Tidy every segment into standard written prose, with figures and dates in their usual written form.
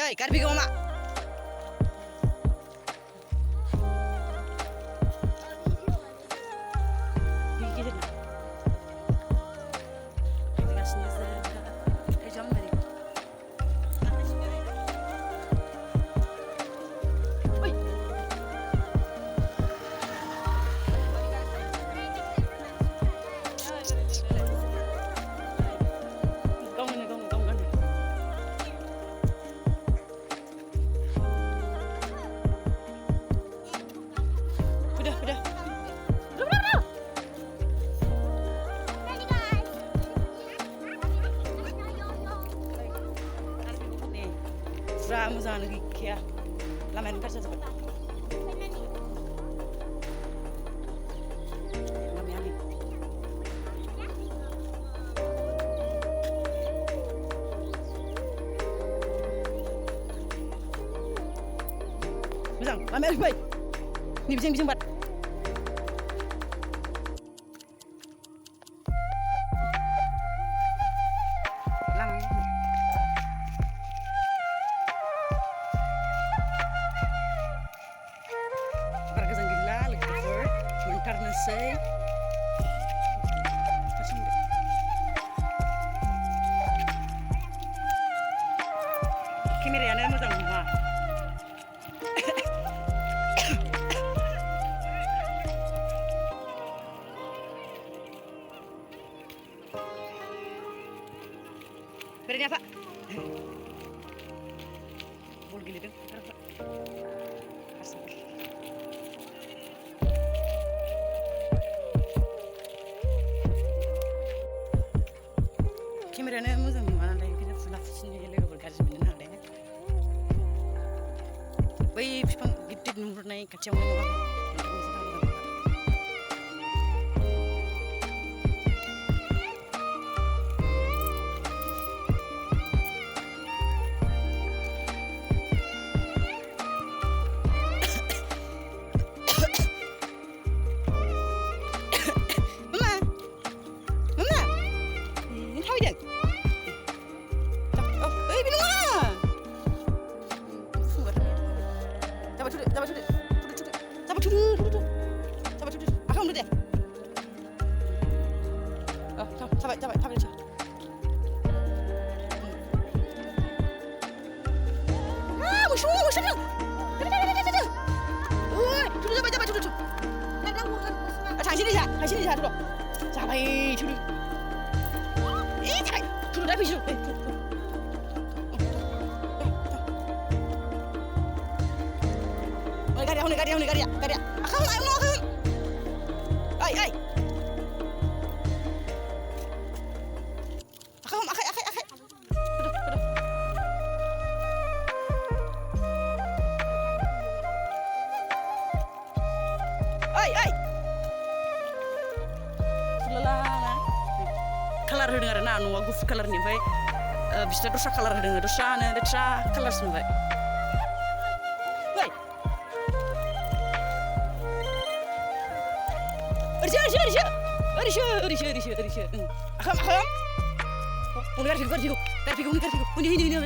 oi, karbi goma. Moजां गैखाया लामायानो गाज्रि जाजोब्बाय लामाया नै मोजां लामाया फैबाय नै बिजों बाद say kameranya moजां नङा berennya Pak bol geledeng kameranya moजां नङा नालाय ओंखायनो फुला फुसिनि लोगोफोर गाज्रि मोननो हादों बै बिफां गिदिर नुहुरनाय खाथियावनो नङा Coba aja. Musuh. Coba. Sini ya dulu. Sampai dulu. Dulu dah bisu. Garia. Akang. Ai. Akak. Duduk. Ai. Sulala. Kalar hoदों आरो ना न'आ गुफुर कालारनि ओमफ्राय बिसोरना दस्रा कालार होदों दस्रानो लेथ्रा कालारसो नुबाय ओरैसो आखाम उन गारफिगौ इलाय बिदि नङा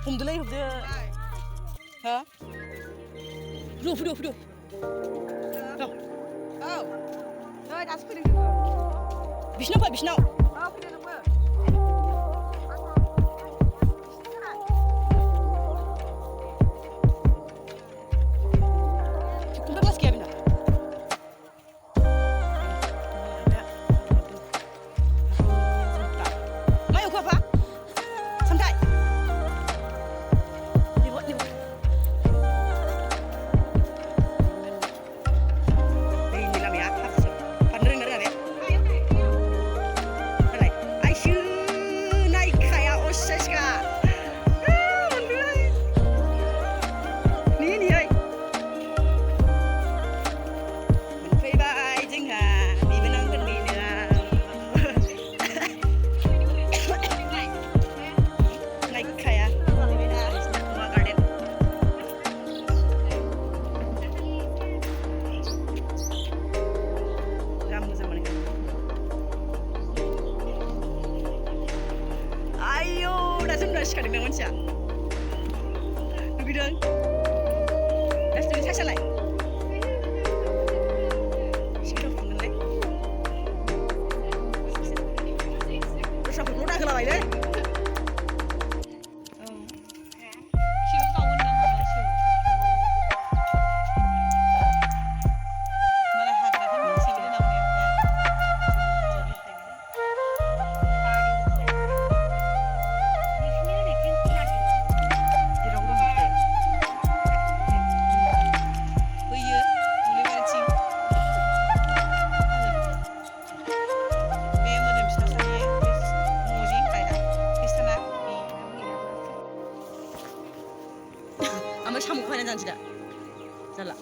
हमदोलाय हा फुदो औ नै दासो फैदों जोङो बिसिनाव औ फैदो नोंबो जोमना सिखादों नों मानसिया दुगैदों दासो साइसालाय सिखाव फुंगोनलै दस्राफोरखौ दाहोलाबायलै ओमफ्राय साम'खौ हायना जानोसै दा जाला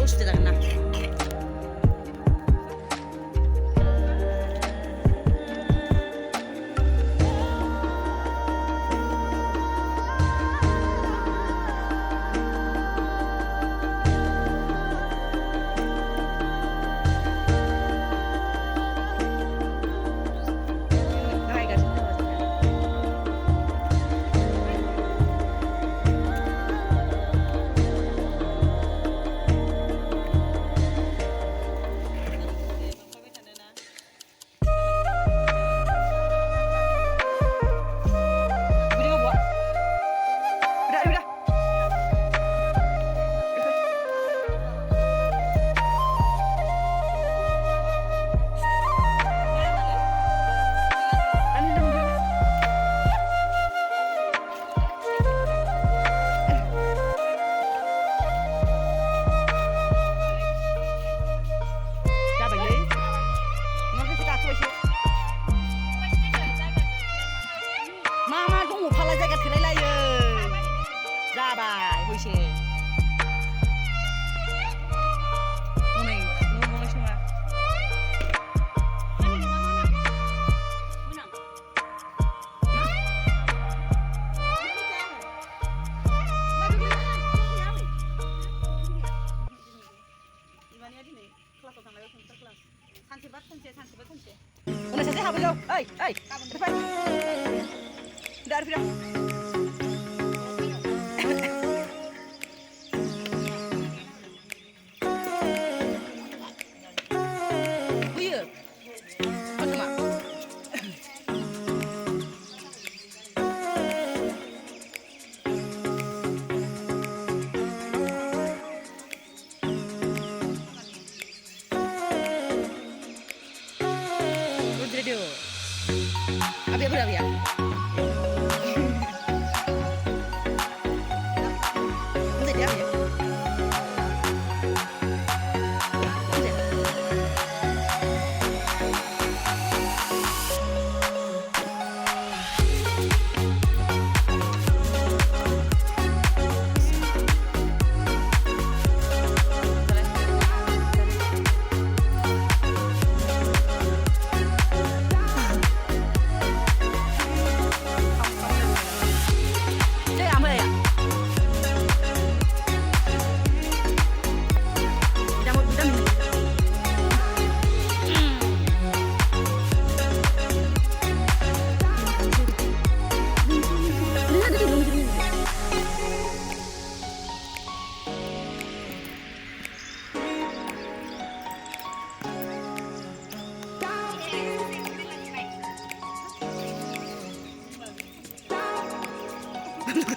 उसुबिदा जागोन ना जाबाय हयसे हनै न'आवलाय सङा इबानिया दिनै क्लासाव थांनाय कम्पिउटार क्लास सानसेबा खनसे उनाव सासे हाबैल' ओइ गाबोन फै दा आरो फैदा Había por había. ¿Dónde te había?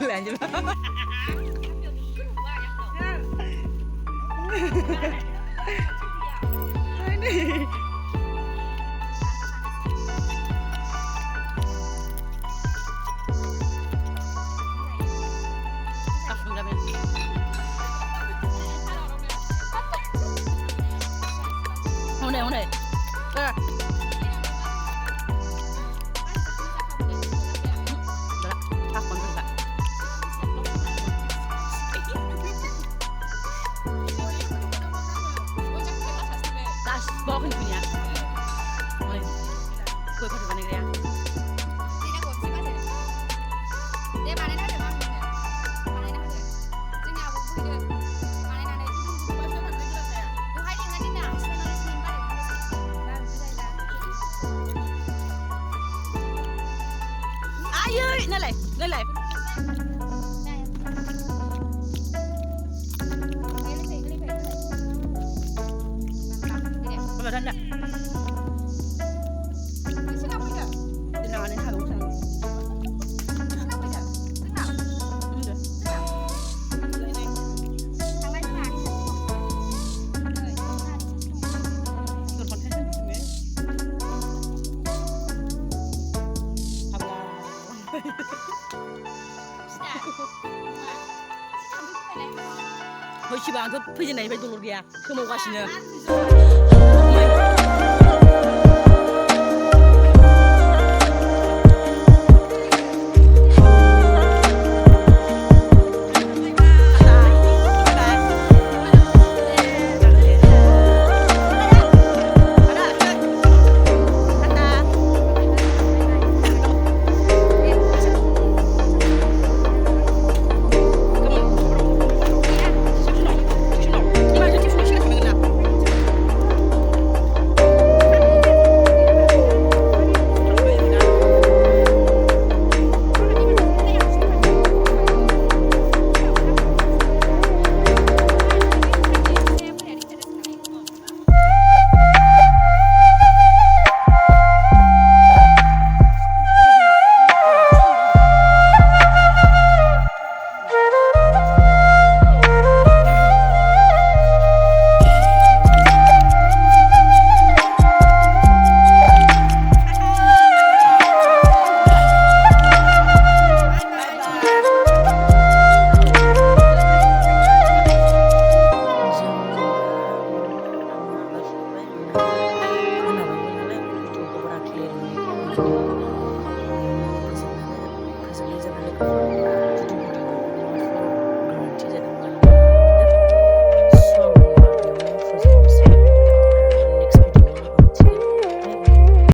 Lanjut. Ini. 오네. 자. Bawah ni punya. Boleh. Kau pakai mana dia? Dia nak buat apa sih? Dia mana nak ada mana? Mana nak ada? Jangan aku pergi dia. Mana nak ada? Pasal mana kita saya? Tu hari ni nak asal nak sini mana? Dah bisa dah. Ayo, nalai. Betul tak? Hồi chiều bạn cứ phi trên này phải tụi lụt kìa, không mau qua xin nữa.